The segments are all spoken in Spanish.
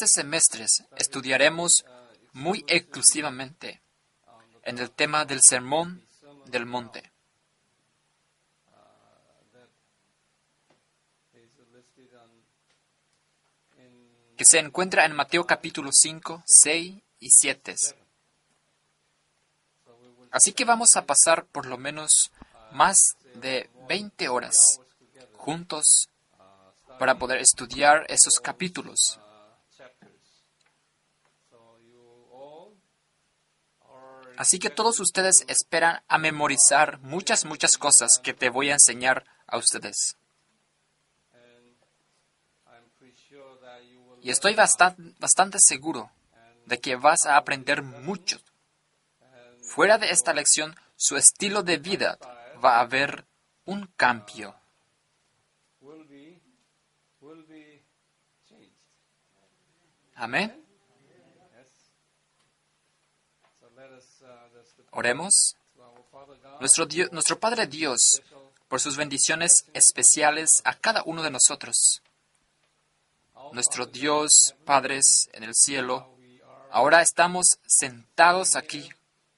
este semestre estudiaremos muy exclusivamente en el tema del Sermón del Monte, que se encuentra en Mateo capítulo 5, 6 y 7. Así que vamos a pasar por lo menos más de 20 horas juntos para poder estudiar esos capítulos. Así que todos ustedes esperan a memorizar muchas cosas que te voy a enseñar a ustedes. Y estoy bastante seguro de que vas a aprender mucho. Fuera de esta lección, su estilo de vida va a haber un cambio. Amén. Oremos. Nuestro Padre Dios, por sus bendiciones especiales a cada uno de nosotros. Nuestro Dios, Padres en el cielo, ahora estamos sentados aquí,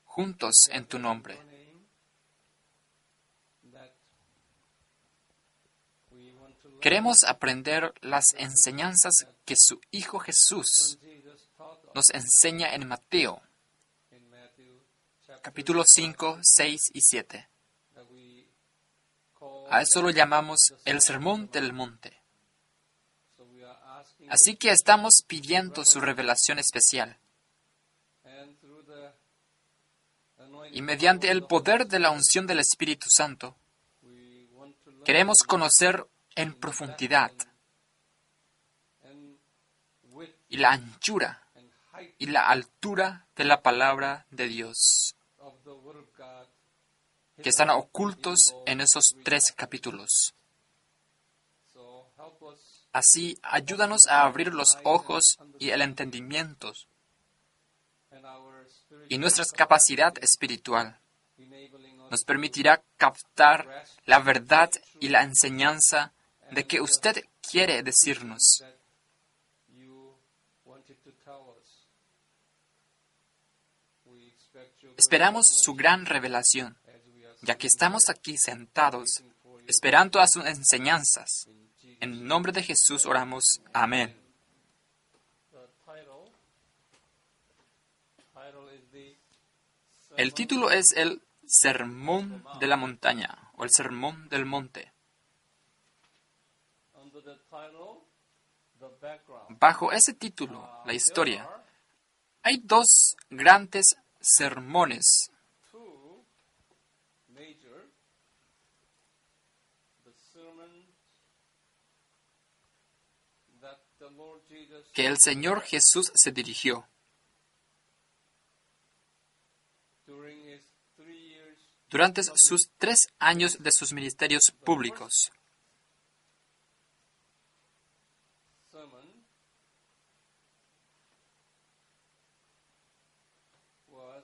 juntos en tu nombre. Queremos aprender las enseñanzas que su Hijo Jesús nos enseña en Mateo, capítulo 5, 6 y 7. A eso lo llamamos el Sermón del Monte. Así que estamos pidiendo su revelación especial. Y mediante el poder de la unción del Espíritu Santo, queremos conocer en profundidad y la anchura y la altura de la palabra de Dios, que están ocultos en esos 3 capítulos. Así, ayúdanos a abrir los ojos y el entendimiento y nuestra capacidad espiritual nos permitirá captar la verdad y la enseñanza de que usted quiere decirnos. Esperamos su gran revelación, ya que estamos aquí sentados, esperando a sus enseñanzas. En nombre de Jesús oramos. Amén. El título es el Sermón de la Montaña, o el Sermón del Monte. Bajo ese título, la historia, hay 2 grandes sermones. Que el Señor Jesús se dirigió durante sus 3 años de sus ministerios públicos.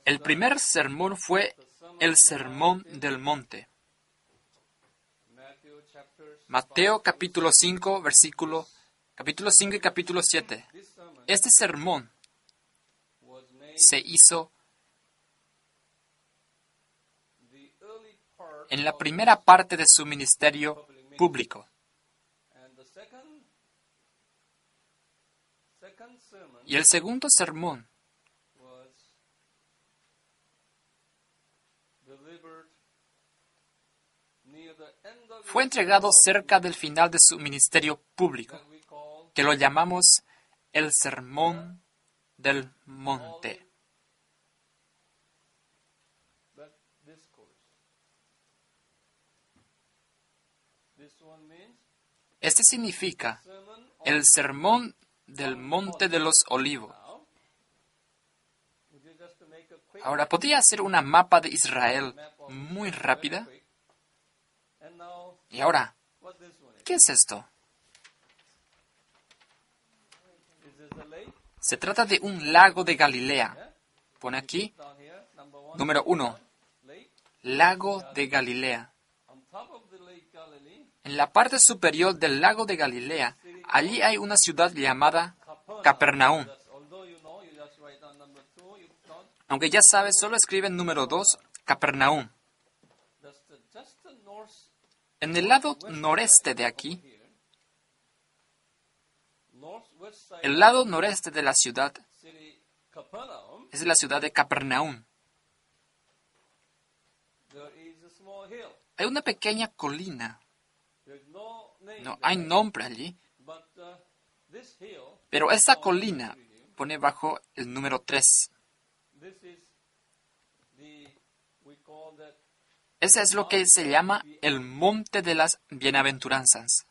El primer sermón fue el Sermón del Monte. Mateo capítulo 5, capítulo 5 y capítulo 7. Este sermón se hizo en la primera parte de su ministerio público. Y el segundo sermón fue entregado cerca del final de su ministerio público, que lo llamamos el Sermón del Monte. Este significa el Sermón del Monte de los Olivos. Ahora, ¿podría hacer una mapa de Israel muy rápida? Y ahora, ¿qué es esto? Se trata de un lago de Galilea. Pone aquí, número 1, lago de Galilea. En la parte superior del lago de Galilea, allí hay una ciudad llamada Capernaum. Aunque ya sabes, solo escribe número 2, Capernaum. En el lado noreste de aquí, el lado noreste de la ciudad es la ciudad de Capernaum. Hay una pequeña colina. No hay nombre allí. Pero esa colina pone bajo el número 3. Ese es lo que se llama el Monte de las Bienaventuranzas.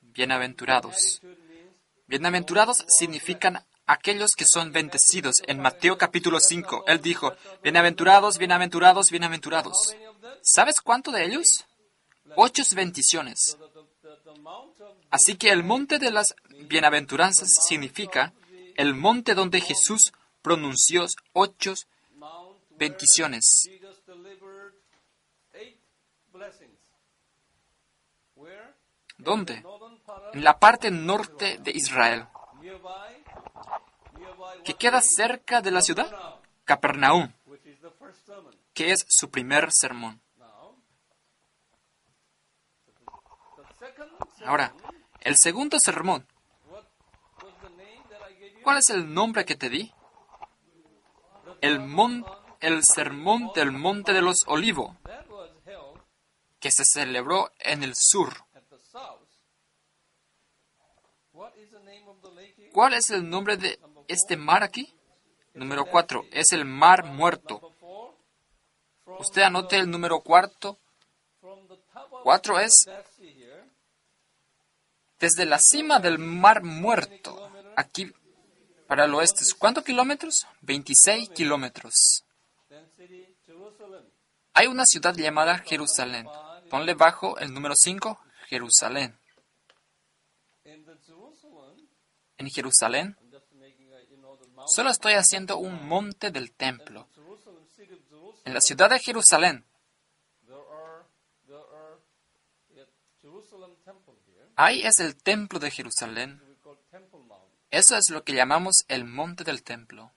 Bienaventurados. Bienaventurados significan aquellos que son bendecidos. En Mateo capítulo 5, Él dijo, bienaventurados, bienaventurados, bienaventurados. ¿Sabes cuánto de ellos? 8 bendiciones. Así que el monte de las bienaventuranzas significa el monte donde Jesús pronunció 8 bendiciones. ¿Dónde? En la parte norte de Israel, que queda cerca de la ciudad, Capernaum, que es su primer sermón. Ahora, el segundo sermón. ¿Cuál es el nombre que te di? El sermón del Monte de los Olivos, que se celebró en el sur. ¿Cuál es el nombre de este mar aquí? Número 4. Es el Mar Muerto. Usted anote el número 4. 4 es desde la cima del Mar Muerto, aquí para el oeste. ¿Cuántos kilómetros? 26 kilómetros. Hay una ciudad llamada Jerusalén. Ponle bajo el número 5, Jerusalén. En Jerusalén, solo estoy haciendo un monte del templo. En la ciudad de Jerusalén, ahí es el templo de Jerusalén. Eso es lo que llamamos el monte del templo.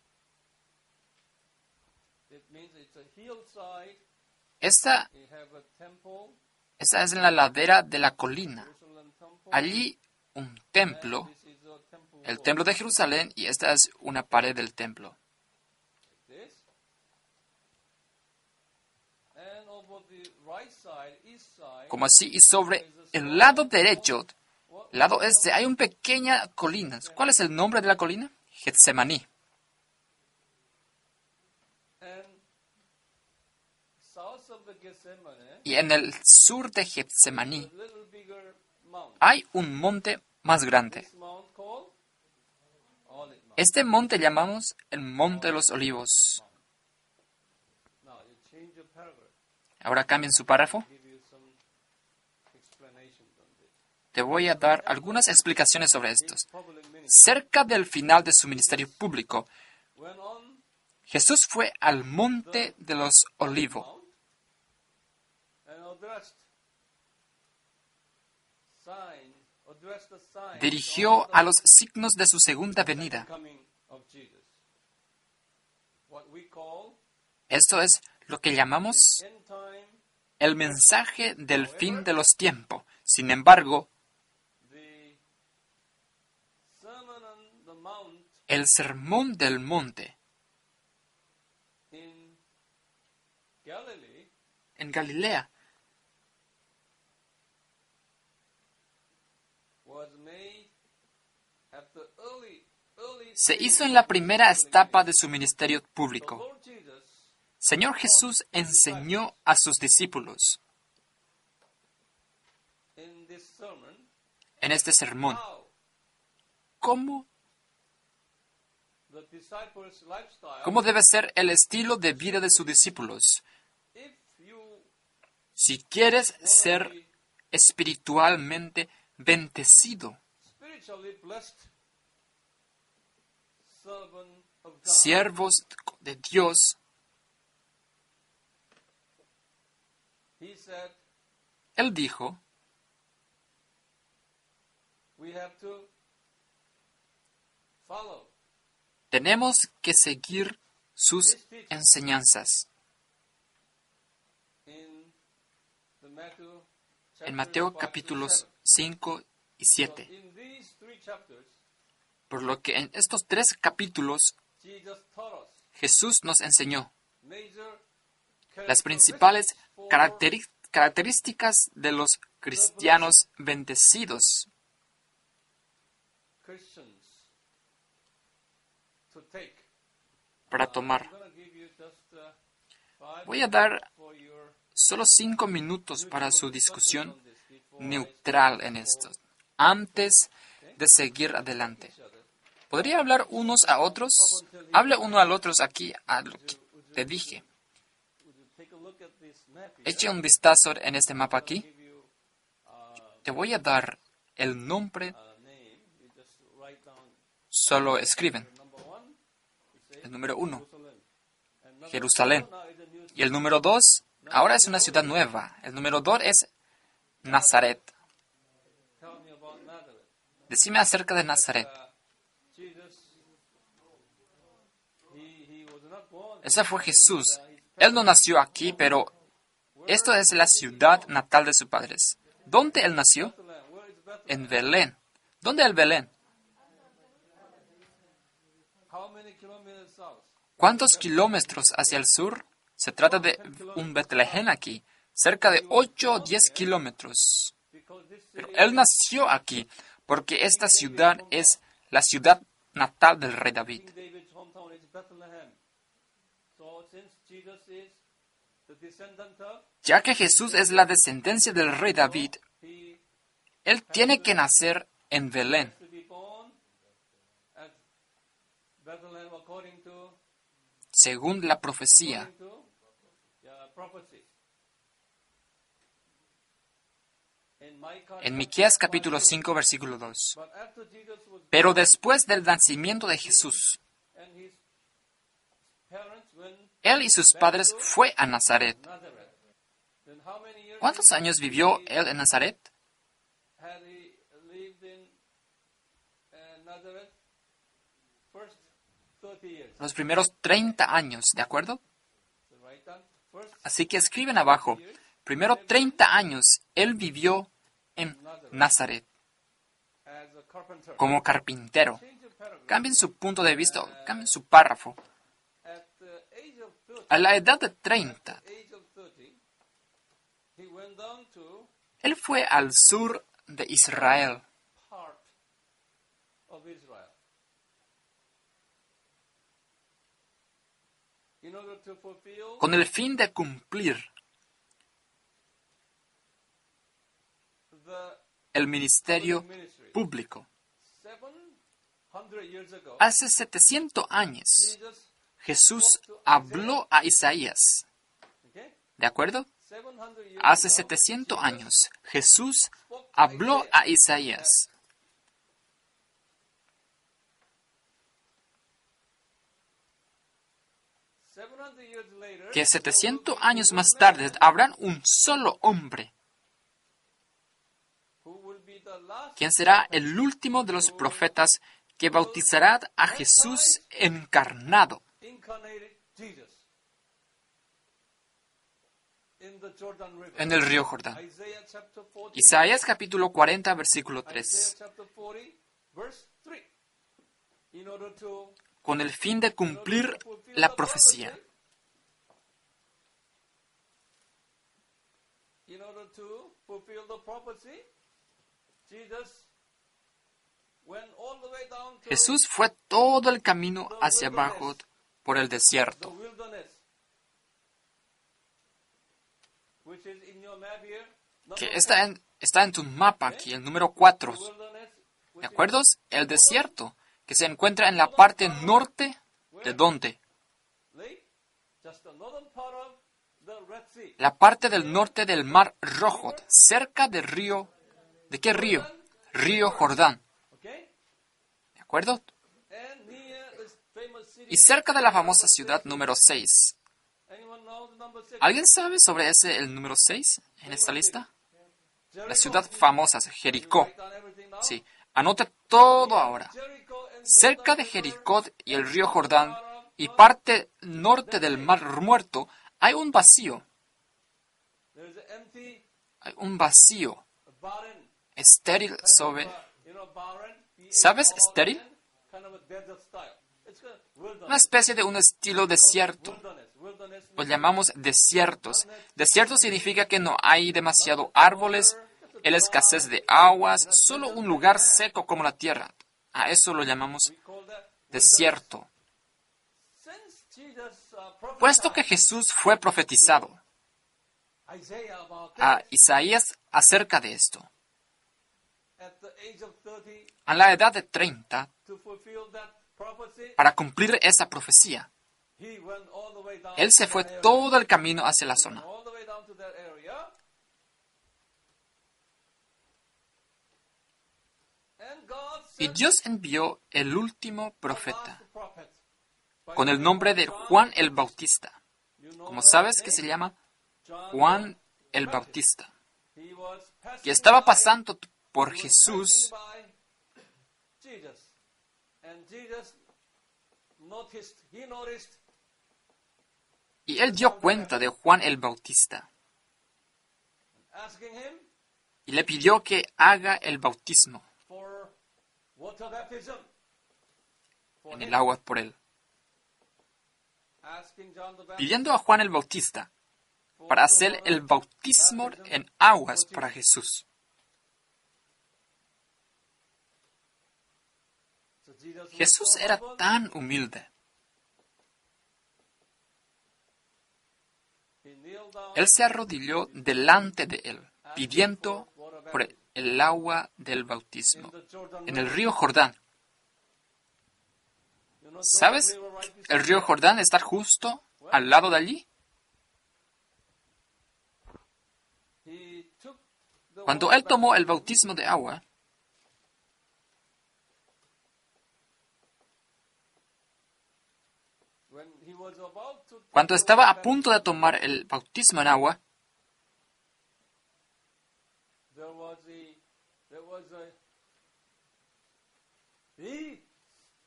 Esta es la ladera de la colina. Allí un templo, el templo de Jerusalén, y esta es una pared del templo. Como así, y sobre el lado derecho, lado este, hay una pequeña colina. ¿Cuál es el nombre de la colina? Getsemaní. Y en el sur de Getsemaní hay un monte más grande. Este monte llamamos el Monte de los Olivos. Ahora cambien su párrafo. Te voy a dar algunas explicaciones sobre estos. Cerca del final de su ministerio público, Jesús fue al Monte de los Olivos. Dirigió a los signos de su segunda venida. Esto es lo que llamamos el mensaje del fin de los tiempos. Sin embargo, el sermón del monte en Galilea se hizo en la primera etapa de su ministerio público. Señor Jesús enseñó a sus discípulos en este sermón cómo debe ser el estilo de vida de sus discípulos. Si quieres ser espiritualmente bendecido, siervos de Dios, Él dijo, tenemos que seguir sus enseñanzas. En Mateo capítulos 5 y 7. Por lo que en estos 3 capítulos Jesús nos enseñó las principales características de los cristianos bendecidos. Para tomar. Voy a dar solo 5 minutos para su discusión neutral en esto, antes de seguir adelante. ¿Podría hablar unos a otros? Hable uno al otro aquí a lo que te dije. Eche un vistazo en este mapa aquí. Te voy a dar el nombre. Solo escriben. El número 1, Jerusalén. Y el número 2, ahora es una ciudad nueva. El número 2 es Nazaret. Decime acerca de Nazaret. Ese fue Jesús. Él no nació aquí, pero esto es la ciudad natal de sus padres. ¿Dónde él nació? En Belén. ¿Dónde es Belén? ¿Cuántos kilómetros hacia el sur? Se trata de un Betlehem aquí, cerca de 8 o 10 kilómetros. Pero él nació aquí, porque esta ciudad es la ciudad natal del rey David. Ya que Jesús es la descendencia del rey David, él tiene que nacer en Belén. Según la profecía. En Miqueas capítulo 5, versículo 2. Pero después del nacimiento de Jesús, él y sus padres fue a Nazaret. ¿Cuántos años vivió él en Nazaret? Los primeros 30 años, ¿de acuerdo? Así que escriben abajo, primero 30 años él vivió en Nazaret como carpintero. Cambien su punto de vista, cambien su párrafo. A la edad de 30, él fue al sur de Israel. Con el fin de cumplir el ministerio público. Hace 700 años, Jesús habló a Isaías. ¿De acuerdo? Hace 700 años, Jesús habló a Isaías. Que 700 años más tarde habrá un solo hombre, quien será el último de los profetas que bautizará a Jesús encarnado. En el río Jordán. Isaías capítulo 40, versículo 3. Con el fin de cumplir la profecía. Jesús fue todo el camino hacia abajo por el desierto. Que está en tu mapa aquí, el número 4. ¿De acuerdo? El desierto, que se encuentra en la parte norte de ¿dónde? La parte del norte del Mar Rojo, cerca del río. ¿De qué río? Río Jordán. ¿De acuerdo? Y cerca de la famosa ciudad número 6, ¿Alguien sabe sobre el número 6 en esta lista? La ciudad famosa, Jericó. Sí, anote todo ahora. Cerca de Jericó y el río Jordán y parte norte del Mar Muerto hay un vacío. Hay un vacío estéril sobre... ¿Sabes estéril? Una especie de un estilo desierto. Lo llamamos desiertos. Desierto significa que no hay demasiado árboles, la escasez de aguas, solo un lugar seco como la tierra. A eso lo llamamos desierto. Puesto que Jesús fue profetizado a Isaías acerca de esto, a la edad de 30, para cumplir esa profecía, él se fue todo el camino hacia la zona. Y Dios envió el último profeta, con el nombre de Juan el Bautista. Como sabes que se llama Juan el Bautista, que estaba pasando por Jesús. Y él dio cuenta de Juan el Bautista y le pidió que haga el bautismo en el agua por él. Pidiendo a Juan el Bautista para hacer el bautismo en aguas para Jesús. Jesús era tan humilde. Él se arrodilló delante de él, pidiendo por el agua del bautismo en el río Jordán. ¿Sabes? El río Jordán está justo al lado de allí. Cuando él tomó el bautismo de agua, cuando estaba a punto de tomar el bautismo en agua,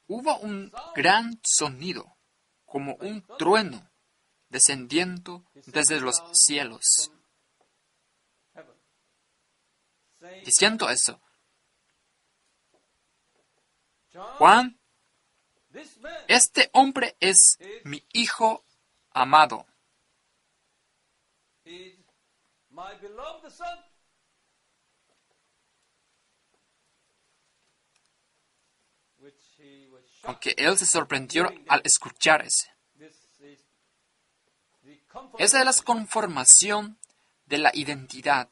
hubo un gran sonido, como un trueno, descendiendo desde los cielos, diciendo eso: Juan, este hombre es mi hijo amado. Aunque él se sorprendió al escuchar ese. Esa es la conformación de la identidad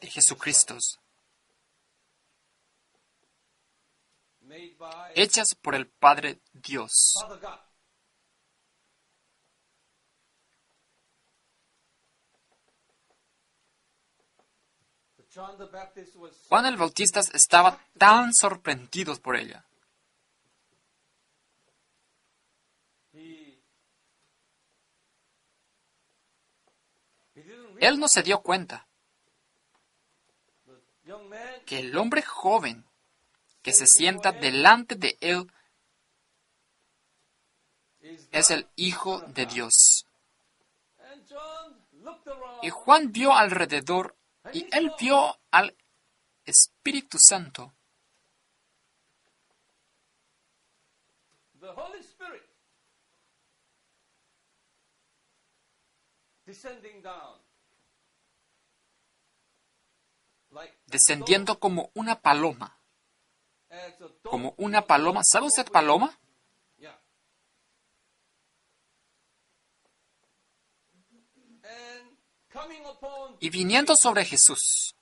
de Jesucristo, hechas por el Padre Dios. Juan el Bautista estaba tan sorprendido por ella. Él no se dio cuenta que el hombre joven que se sienta delante de él es el Hijo de Dios. Y Juan vio alrededor y él vio al Espíritu Santo. Descendiendo como una paloma. Como una paloma. ¿Sabe usted paloma? Y viniendo sobre Jesús,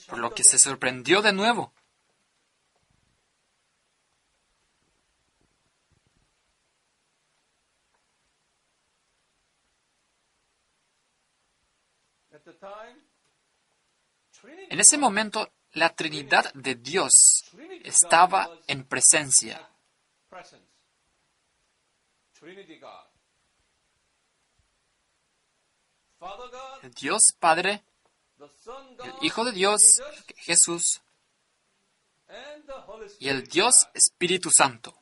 por lo que se sorprendió de nuevo. En ese momento, la Trinidad de Dios estaba en presencia. El Dios Padre, el Hijo de Dios, Jesús, y el Dios Espíritu Santo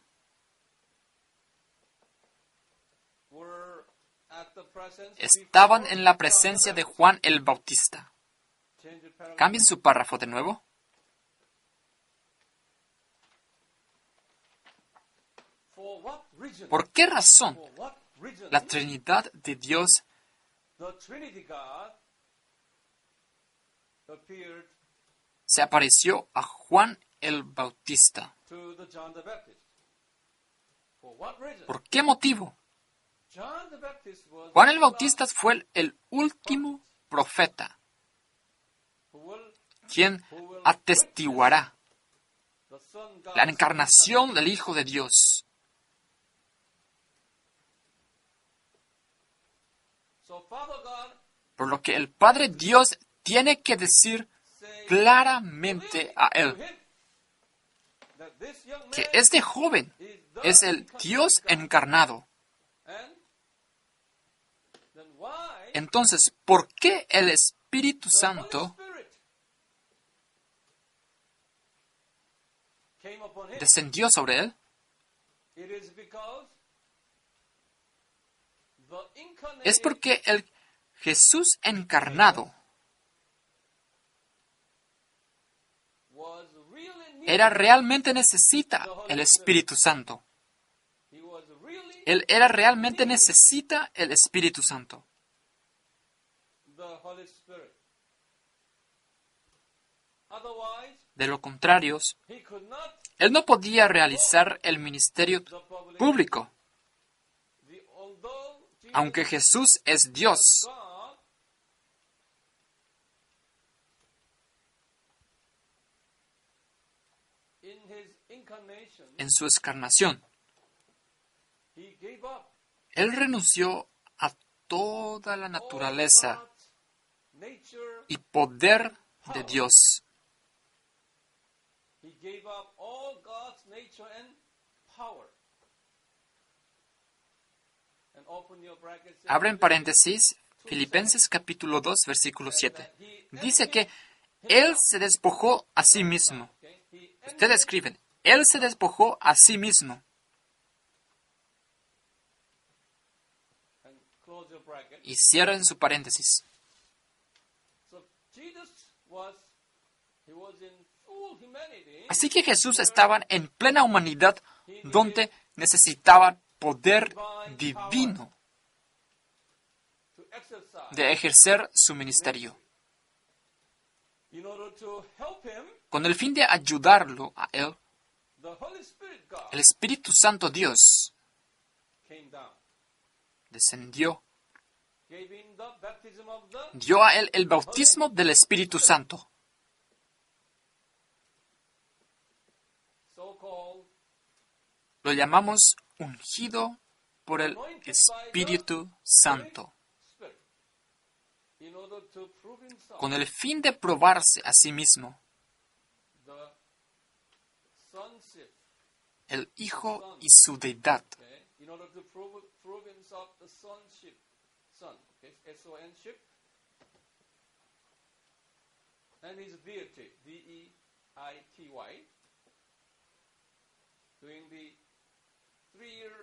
estaban en la presencia de Juan el Bautista. Cambien su párrafo de nuevo. ¿Por qué razón la Trinidad de Dios se apareció a Juan el Bautista? ¿Por qué motivo? Juan el Bautista fue el último profeta, quien atestiguará la encarnación del Hijo de Dios. Por lo que el Padre Dios tiene que decir claramente a él que este joven es el Dios encarnado. Entonces, ¿por qué el Espíritu Santo descendió sobre él? Es porque el Jesús encarnado realmente necesita el Espíritu Santo. Él realmente necesita el Espíritu Santo. De lo contrario, él no podía realizar el ministerio público. Aunque Jesús es Dios, en su encarnación, él renunció a toda la naturaleza y poder de Dios. Abren paréntesis, Filipenses capítulo 2, versículo 7. Dice que Él se despojó a sí mismo. Ustedes escriben, Él se despojó a sí mismo. Y cierren su paréntesis. Así que Jesús estaba en plena humanidad donde necesitaba poder divino de ejercer su ministerio. Con el fin de ayudarlo a él, el Espíritu Santo Dios descendió, dio a él el bautismo del Espíritu Santo. Lo llamamos ungido por el Espíritu Santo, con el fin de probarse a sí mismo el Hijo y su deidad.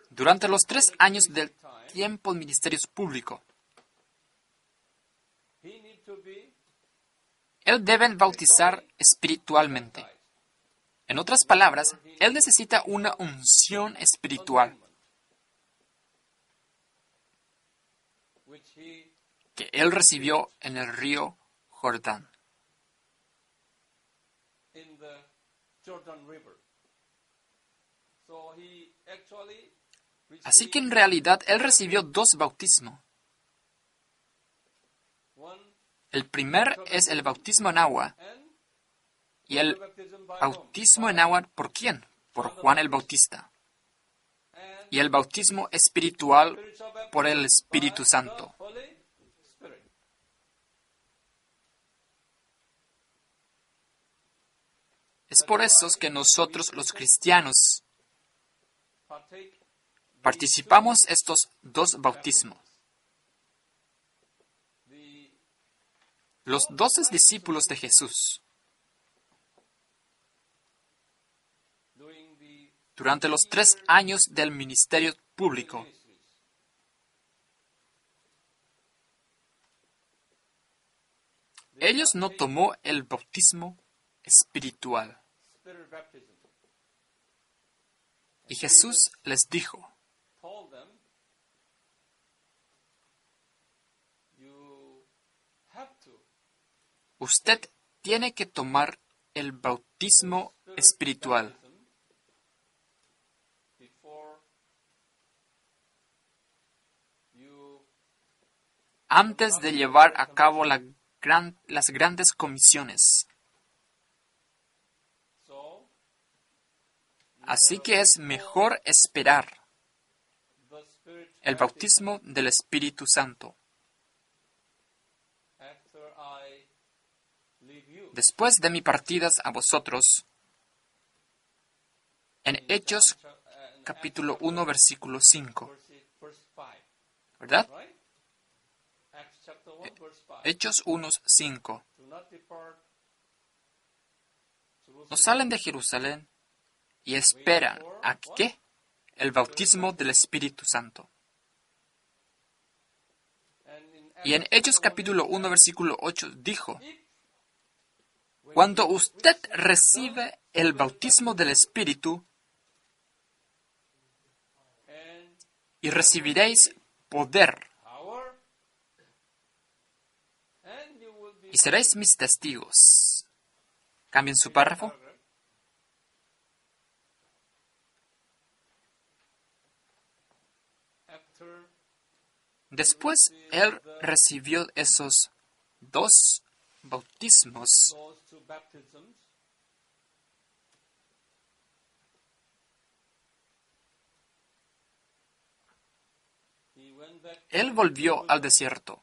Durante los 3 años del tiempo del ministerio público, él debe bautizar espiritualmente. En otras palabras, él necesita una unción espiritual que él recibió en el río Jordán. Así que en realidad él recibió 2 bautismos. El primer es el bautismo en agua. ¿Y el bautismo en agua por quién? Por Juan el Bautista. Y el bautismo espiritual por el Espíritu Santo. Es por eso que nosotros los cristianos participamos estos dos bautismos. Los 12 discípulos de Jesús, durante los 3 años del ministerio público, ellos no tomó el bautismo espiritual. Y Jesús les dijo, usted tiene que tomar el bautismo espiritual antes de llevar a cabo las grandes comisiones. Así que es mejor esperar el bautismo del Espíritu Santo. Después de mi partida a vosotros, en Hechos capítulo 1, versículo 5, ¿verdad? Hechos 1, 5. No salen de Jerusalén y esperan a ¿qué? El bautismo del Espíritu Santo. Y en Hechos capítulo 1, versículo 8 dijo, cuando usted recibe el bautismo del Espíritu, y recibiréis poder, y seréis mis testigos. Cambien su párrafo. Después él recibió esos 2 bautismos. Él volvió al desierto.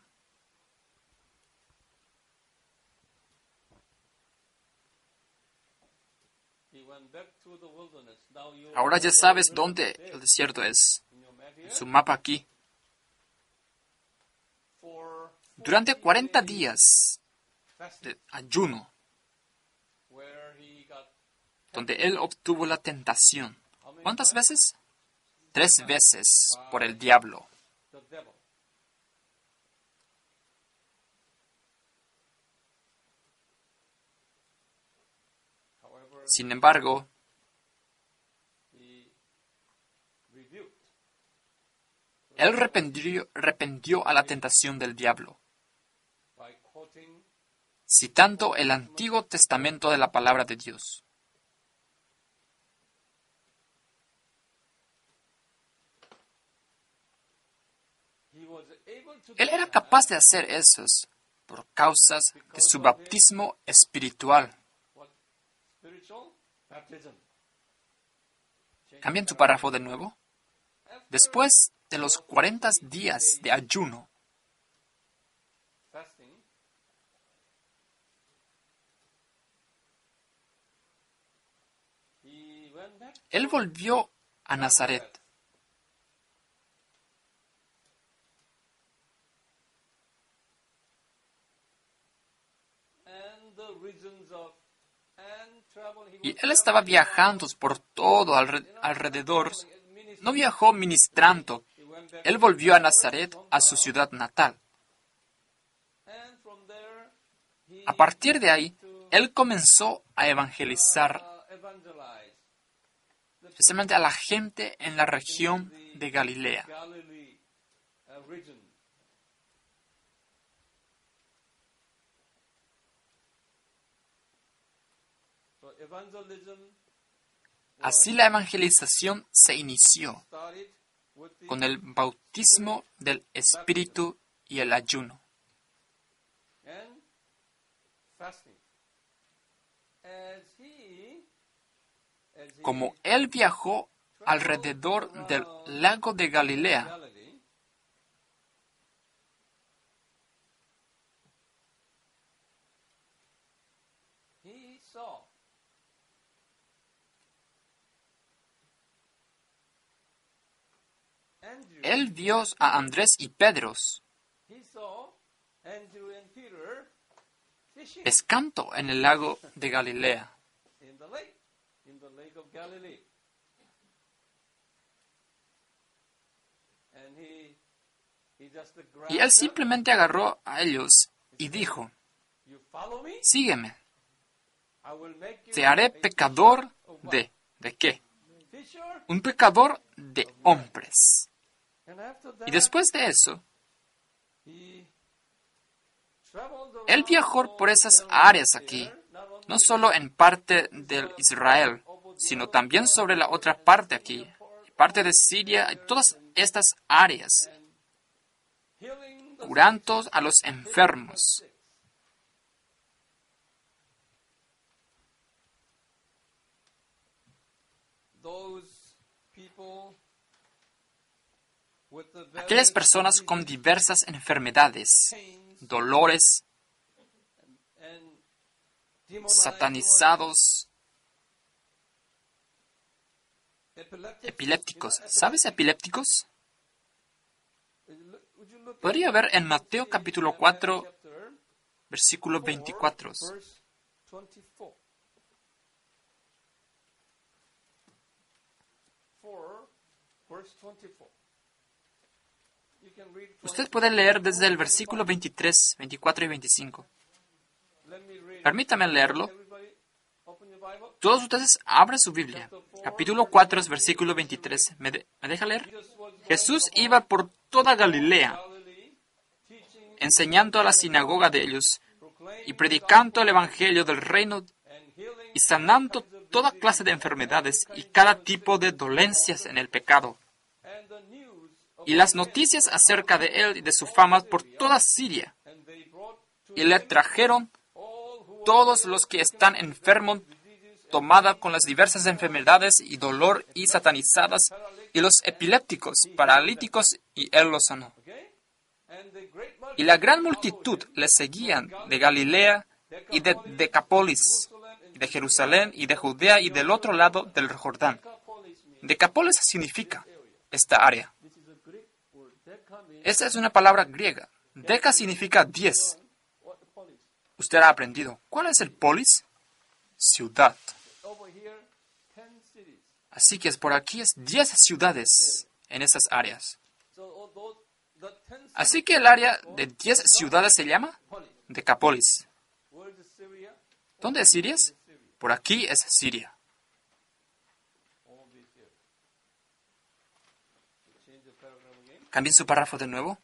Ahora ya sabes dónde el desierto es. En su mapa aquí. Durante 40 días de ayuno, donde él obtuvo la tentación. ¿Cuántas veces? 3 veces por el diablo. Sin embargo, él arrepintió a la tentación del diablo, citando el Antiguo Testamento de la Palabra de Dios. Él era capaz de hacer eso por causa de su bautismo espiritual. ¿Cambian tu párrafo de nuevo? Después de los 40 días de ayuno, él volvió a Nazaret. Y él estaba viajando por todo alrededor. No viajó ministrando. Él volvió a Nazaret, a su ciudad natal. A partir de ahí, él comenzó a evangelizar, especialmente a la gente en la región de Galilea. Así la evangelización se inició con el bautismo del Espíritu y el ayuno. Como él viajó alrededor del lago de Galilea, Él vio a Andrés y Pedro pescando en el lago de Galilea. Y él simplemente agarró a ellos y dijo: sígueme, te haré pecador ¿de qué? Un pecador de hombres. Y después de eso, él viajó por esas áreas aquí, no solo en parte de Israel, sino también sobre la otra parte aquí, parte de Siria, y todas estas áreas, curando a los enfermos. Aquellas personas con diversas enfermedades, dolores, satanizados, epilépticos. ¿Sabes epilépticos? Podría ver en Mateo capítulo 4, versículo 24. Usted puede leer desde el versículo 23, 24 y 25. Permítame leerlo. Todos ustedes abren su Biblia. Capítulo 4, versículo 23. ¿Me deja leer? Jesús iba por toda Galilea, enseñando a la sinagoga de ellos y predicando el evangelio del reino y sanando toda clase de enfermedades y cada tipo de dolencias en el pecado. Y las noticias acerca de él y de su fama por toda Siria. Y le trajeron todos los que están enfermos, tomada con las diversas enfermedades y dolor y satanizadas, y los epilépticos, paralíticos, y él los sanó. Y la gran multitud le seguían de Galilea y de Decápolis, y de Jerusalén y de Judea y del otro lado del Jordán. Decápolis significa esta área. Esta es una palabra griega. Deca significa 10. Usted ha aprendido. ¿Cuál es el polis? Ciudad. Así que por aquí es 10 ciudades en esas áreas. Así que el área de 10 ciudades se llama Decápolis. ¿Dónde es Siria? Por aquí es Siria. Cambien su párrafo de nuevo.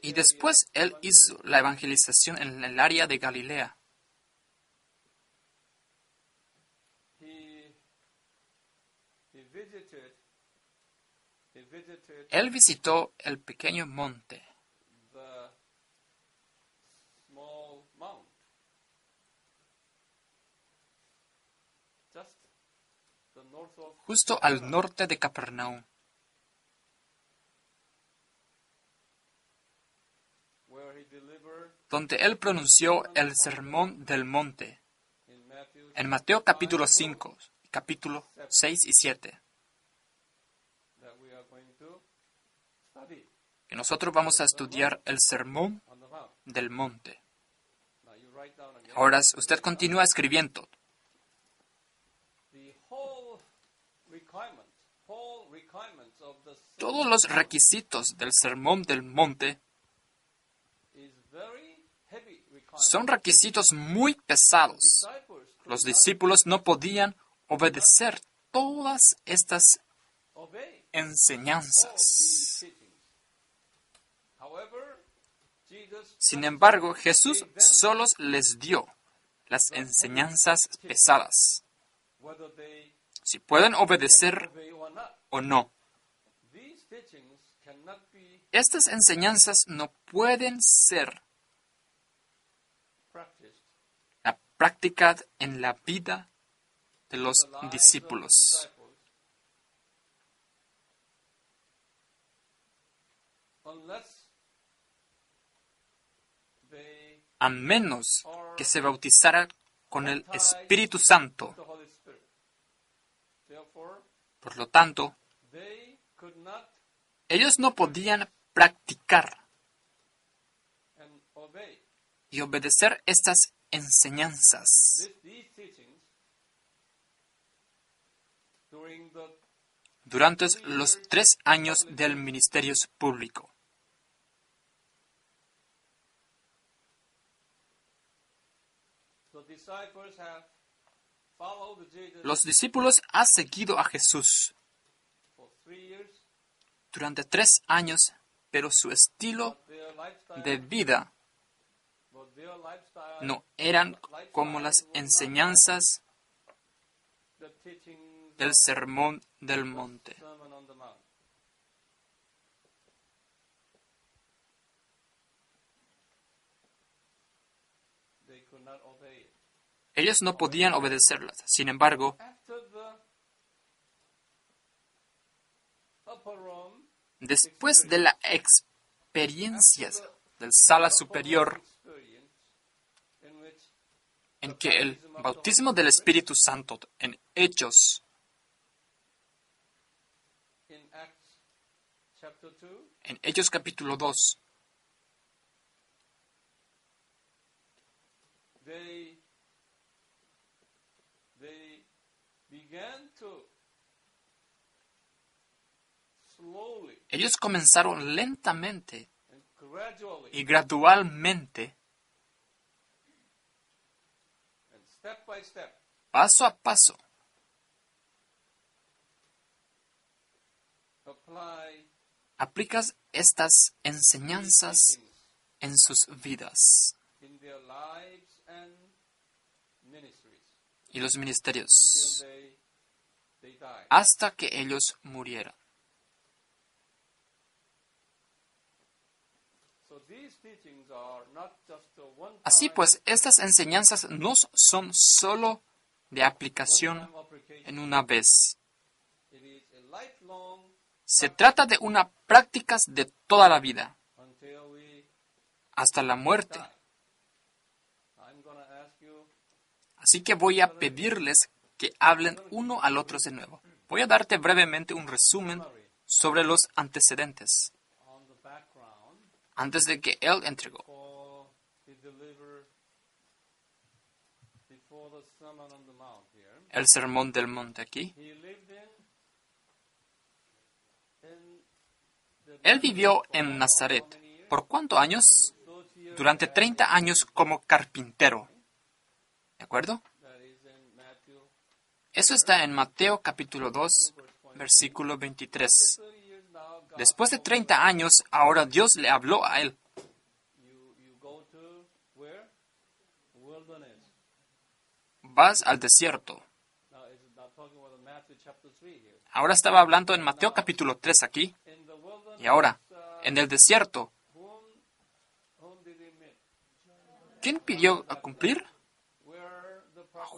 Y después él hizo la evangelización en el área de Galilea. Él visitó el pequeño monte. Justo al norte de Capernaum. Donde él pronunció el sermón del monte. En Mateo capítulo 5, capítulo 6 y 7. Que nosotros vamos a estudiar el sermón del monte. Ahora usted continúa escribiendo. Todos los requisitos del sermón del monte son requisitos muy pesados. Los discípulos no podían obedecer todas estas enseñanzas. Sin embargo, Jesús solo les dio las enseñanzas pesadas, si pueden obedecer o no. Estas enseñanzas no pueden ser la práctica en la vida de los discípulos, a menos que se bautizara con el Espíritu Santo. Por lo tanto, ellos no podían practicar y obedecer estas enseñanzas durante los 3 años del ministerio público. Los discípulos han seguido a Jesús durante 3 años, pero su estilo de vida no eran como las enseñanzas del Sermón del Monte. Ellos no podían obedecerlas. Sin embargo, después de la experiencia del sala superior, en que el bautismo del Espíritu Santo en Hechos, en Hechos capítulo 2, ellos comenzaron lentamente y gradualmente, paso a paso, aplicas estas enseñanzas en sus vidas y los ministerios hasta que ellos murieran. Así pues, estas enseñanzas no son solo de aplicación en una vez. Se trata de una práctica de toda la vida, hasta la muerte. Así que voy a pedirles que hablen uno al otro de nuevo. Voy a darte brevemente un resumen sobre los antecedentes antes de que él entregó. El Sermón del Monte aquí. Él vivió en Nazaret. ¿Por cuántos años? Durante 30 años como carpintero. ¿De acuerdo? Eso está en Mateo capítulo 2, versículo 23. Después de 30 años, ahora Dios le habló a él. Vas al desierto. Ahora estaba hablando en Mateo capítulo 3 aquí. Y ahora, en el desierto, ¿quién pidió a cumplir?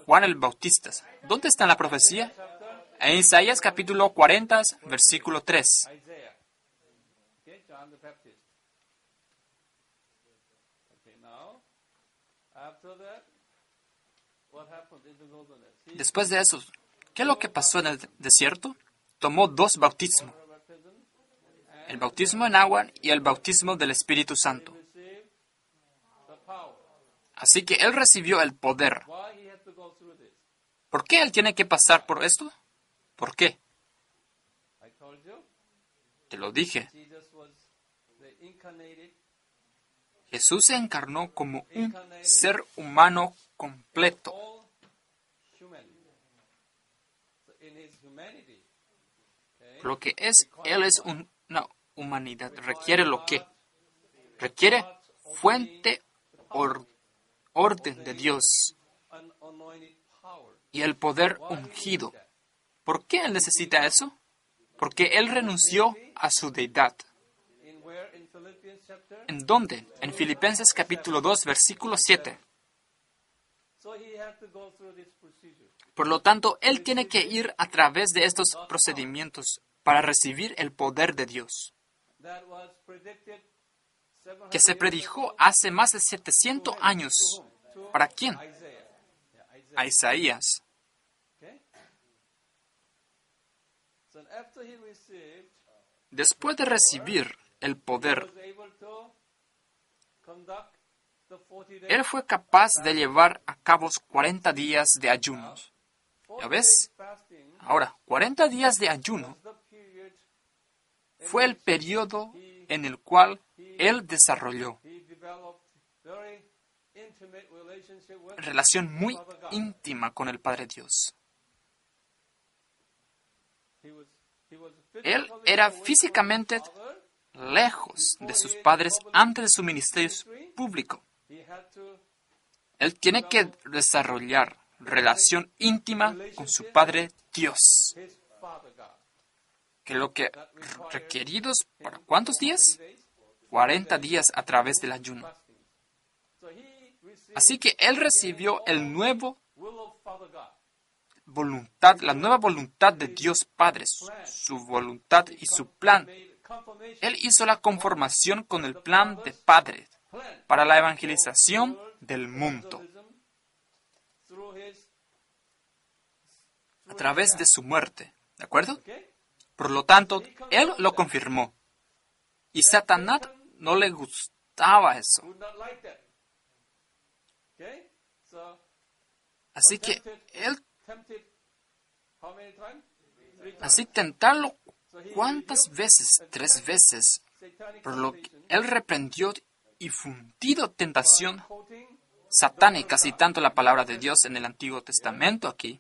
Juan el Bautista. ¿Dónde está la profecía? En Isaías capítulo 40, versículo 3. Después de eso, ¿qué es lo que pasó en el desierto? Tomó 2 bautismos. El bautismo en agua y el bautismo del Espíritu Santo. Así que él recibió el poder. ¿Por qué él tiene que pasar por esto? ¿Por qué? Te lo dije. Jesús se encarnó como un ser humano completo. Lo que es, él es una humanidad. Requiere lo que? Requiere fuente orden de Dios y el poder ungido. ¿Por qué él necesita eso? Porque él renunció a su deidad. ¿En dónde? En Filipenses capítulo 2, versículo 7. Por lo tanto, él tiene que ir a través de estos procedimientos para recibir el poder de Dios, que se predijo hace más de 700 años. ¿Para quién? a Isaías. Después de recibir el poder, él fue capaz de llevar a cabo 40 días de ayunos. ¿Ya ves? Ahora, 40 días de ayuno fue el periodo en el cual él desarrolló relación muy íntima con el Padre Dios. Él era físicamente lejos de sus padres antes de su ministerio público. Él tiene que desarrollar relación íntima con su Padre Dios. Que lo que requeridos para ¿cuántos días? 40 días a través del ayuno. Así que él recibió la nueva voluntad de Dios Padre, su voluntad y su plan. Él hizo la conformación con el plan de Padre para la evangelización del mundo. A través de su muerte, ¿de acuerdo? Por lo tanto, él lo confirmó. Y Satanás no le gustaba eso. Así que él, tentarlo, ¿cuántas veces? 3 veces. Por lo que él reprendió y fundido tentación satánica, citando la palabra de Dios en el Antiguo Testamento aquí.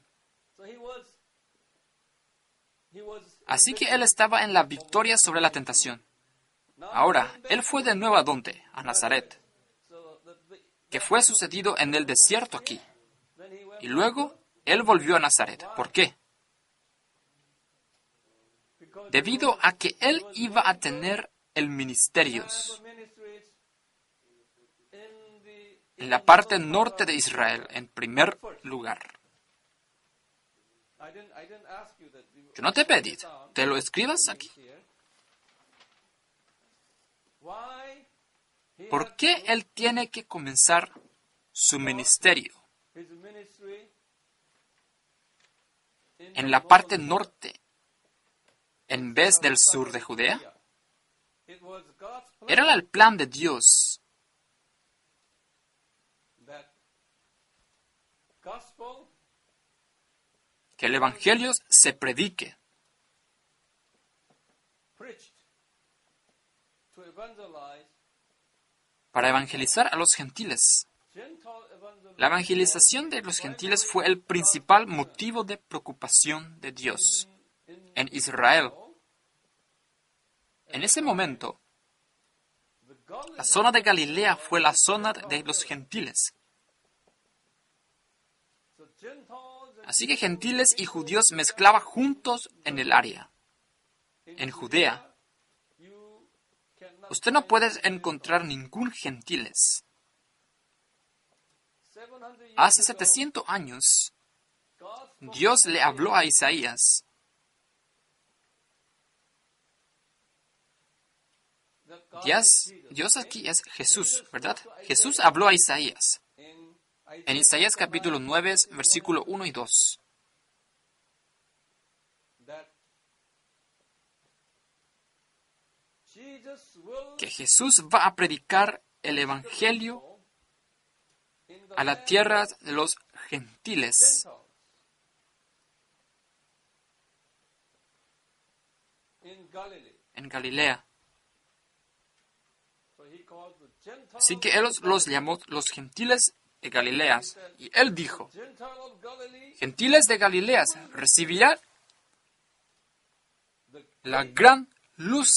Así que él estaba en la victoria sobre la tentación. Ahora, él fue de nuevo ¿a dónde? A Nazaret, que fue sucedido en el desierto aquí. Y luego, él volvió a Nazaret. ¿Por qué? Debido a que él iba a tener el ministerio en la parte norte de Israel, en primer lugar. Yo no te pedí, te lo escribas aquí. ¿Por qué él tiene que comenzar su ministerio en la parte norte en vez del sur de Judea? Era el plan de Dios que el Evangelio se predique para evangelizar a los gentiles. La evangelización de los gentiles fue el principal motivo de preocupación de Dios en Israel. En ese momento, la zona de Galilea fue la zona de los gentiles. Así que gentiles y judíos mezclaban juntos en el área. En Judea, usted no puede encontrar ningún gentiles. Hace 700 años, Dios le habló a Isaías. Dios aquí es Jesús, ¿verdad? Jesús habló a Isaías. En Isaías capítulo 9, versículo 1 y 2. Que Jesús va a predicar el Evangelio a la tierra de los gentiles. En Galilea. Así que él los llamó los gentiles de Galilea. Y él dijo, gentiles de Galilea recibirán la gran luz.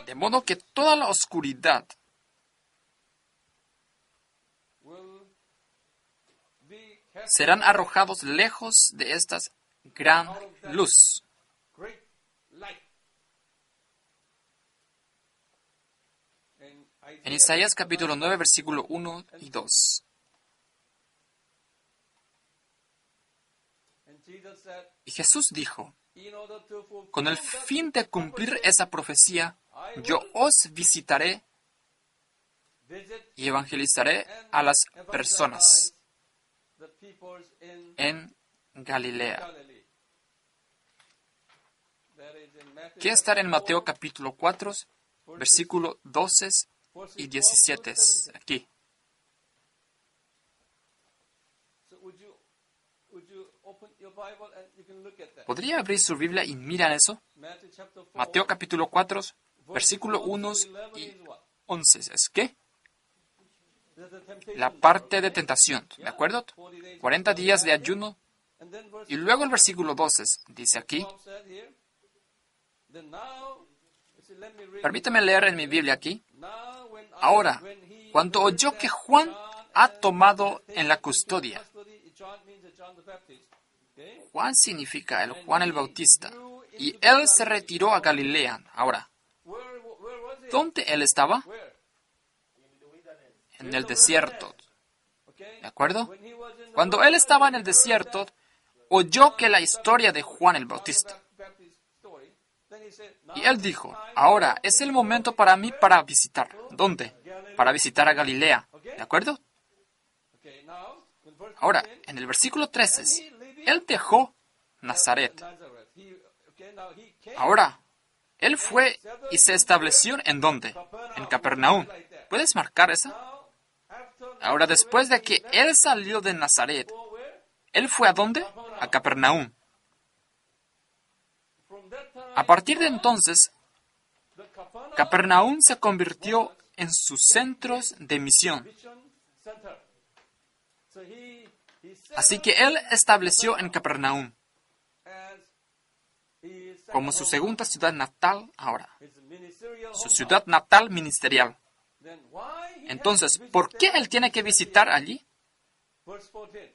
De modo que toda la oscuridad serán arrojados lejos de esta gran luz. En Isaías capítulo 9, versículo 1 y 2. Y Jesús dijo, con el fin de cumplir esa profecía, yo os visitaré y evangelizaré a las personas en Galilea. ¿Qué está en Mateo capítulo 4, versículo 12 y 17? Aquí. ¿Podría abrir su Biblia y mirar eso? Mateo capítulo 4, versículo 1 y 11. ¿Es qué? La parte de tentación, ¿de acuerdo? 40 días de ayuno. Y luego el versículo 12 dice aquí. Permítame leer en mi Biblia aquí. Ahora, cuando oyó que Juan ha tomado en la custodia. Juan significa el Juan el Bautista. Y él se retiró a Galilea. Ahora, ¿dónde él estaba? En el desierto. ¿De acuerdo? Cuando él estaba en el desierto, oyó que la historia de Juan el Bautista. Y él dijo, ahora es el momento para mí para visitar. ¿Dónde? Para visitar a Galilea. ¿De acuerdo? Ahora, en el versículo 13, él dejó Nazaret. Ahora, él fue y se estableció ¿en dónde? En Capernaum. ¿Puedes marcar esa? Ahora, después de que él salió de Nazaret, ¿él fue a dónde? A Capernaum. A partir de entonces, Capernaum se convirtió en sus centros de misión. Así que él estableció en Capernaum como su segunda ciudad natal ahora, su ciudad natal ministerial. Entonces, ¿por qué él tiene que visitar allí?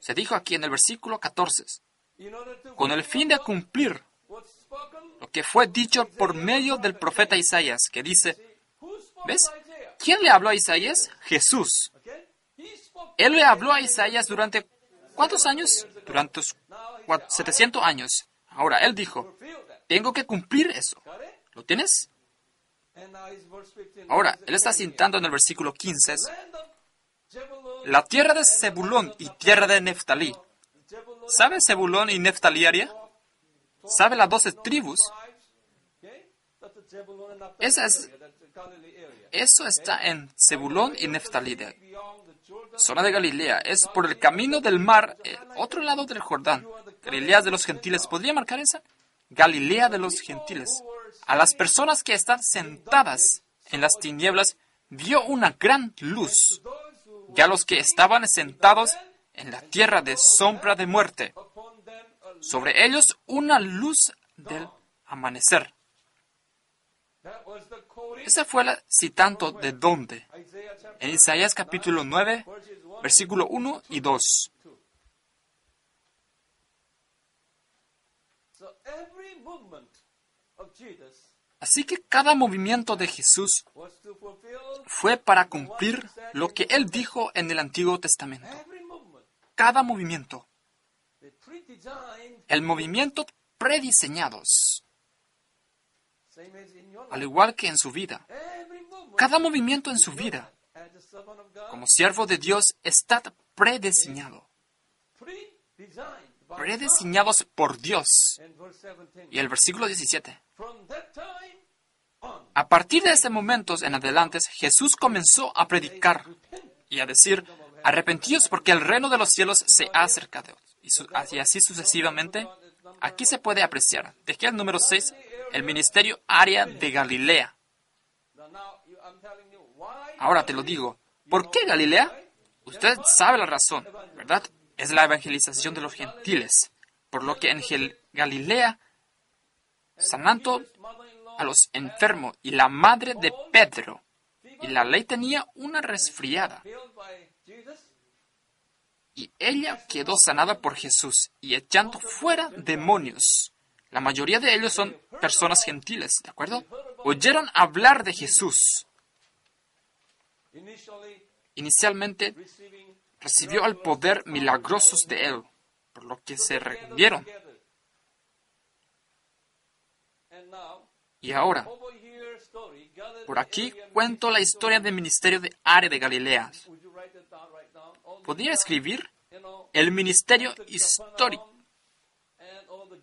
Se dijo aquí en el versículo 14, con el fin de cumplir lo que fue dicho por medio del profeta Isaías, que dice, ¿ves? ¿Quién le habló a Isaías? Jesús. Él le habló a Isaías durante ¿cuántos años? Durante 700 años. Ahora, él dijo, tengo que cumplir eso. ¿Lo tienes? Ahora, él está citando en el versículo 15, la tierra de Zebulón y tierra de Neftalí. ¿Sabe Zebulón y Neftalí área? ¿Sabe las 12 tribus? Eso está en Zebulón y Neftalí, zona de Galilea. Es por el camino del mar, otro lado del Jordán. Galilea de los gentiles. ¿Podría marcar esa? Galilea de los gentiles. A las personas que están sentadas en las tinieblas, vio una gran luz. Y a los que estaban sentados en la tierra de sombra de muerte, sobre ellos una luz del amanecer. Esa fue la citando de dónde. En Isaías capítulo 9, versículo 1 y 2. Así que cada movimiento de Jesús fue para cumplir lo que Él dijo en el Antiguo Testamento. Cada movimiento. El movimiento prediseñados. Al igual que en su vida. Cada movimiento en su vida, como siervo de Dios, está predesignado. Predestinados por Dios. Y el versículo 17. A partir de este momento en adelante, Jesús comenzó a predicar y a decir, arrepentíos porque el reino de los cielos se ha acercado. Y así sucesivamente. Aquí se puede apreciar. Dejé el número 6, el ministerio área de Galilea. Ahora te lo digo. ¿Por qué Galilea? Usted sabe la razón, ¿verdad? Es la evangelización de los gentiles. Por lo que en Galilea, sanando a los enfermos y la madre de Pedro, y la ley tenía una resfriada. Y ella quedó sanada por Jesús y echando fuera demonios. La mayoría de ellos son personas gentiles, ¿de acuerdo? Oyeron hablar de Jesús. Inicialmente recibió el poder milagrosos de Él, por lo que se rindieron. Y ahora, Por aquí cuento la historia del ministerio de Are de Galilea. ¿Podría escribir? El ministerio histórico.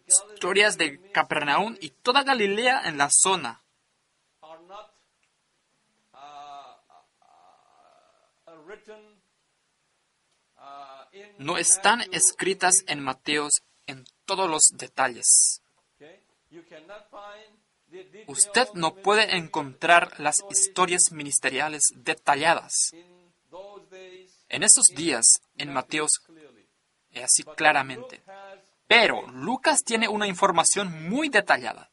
Historias de Capernaum y toda Galilea en la zona. No están escritas en Mateos en todos los detalles. Usted no puede encontrar las historias ministeriales detalladas en esos días en Mateos, así claramente. Pero Lucas tiene una información muy detallada.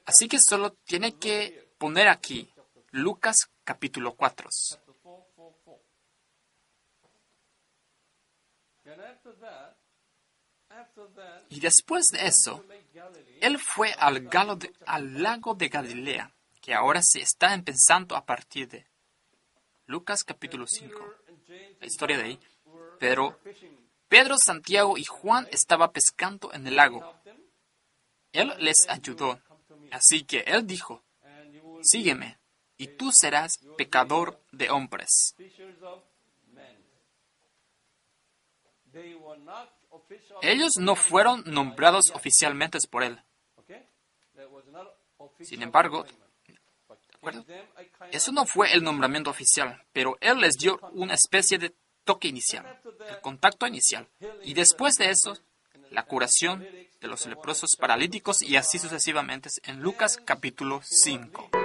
Así que solo tiene que poner aquí Lucas capítulo 4. Y después de eso, él fue al lago de Galilea, que ahora se está empezando a partir de Lucas capítulo 5, la historia de ahí. Pero Pedro, Santiago y Juan estaban pescando en el lago. Él les ayudó. Así que él dijo, sígueme, y tú serás pecador de hombres. Ellos no fueron nombrados oficialmente por él. Sin embargo, ¿de acuerdo? Eso no fue el nombramiento oficial, pero él les dio una especie de toque inicial, el contacto inicial. Y después de eso, la curación de los leprosos paralíticos y así sucesivamente en Lucas capítulo 5.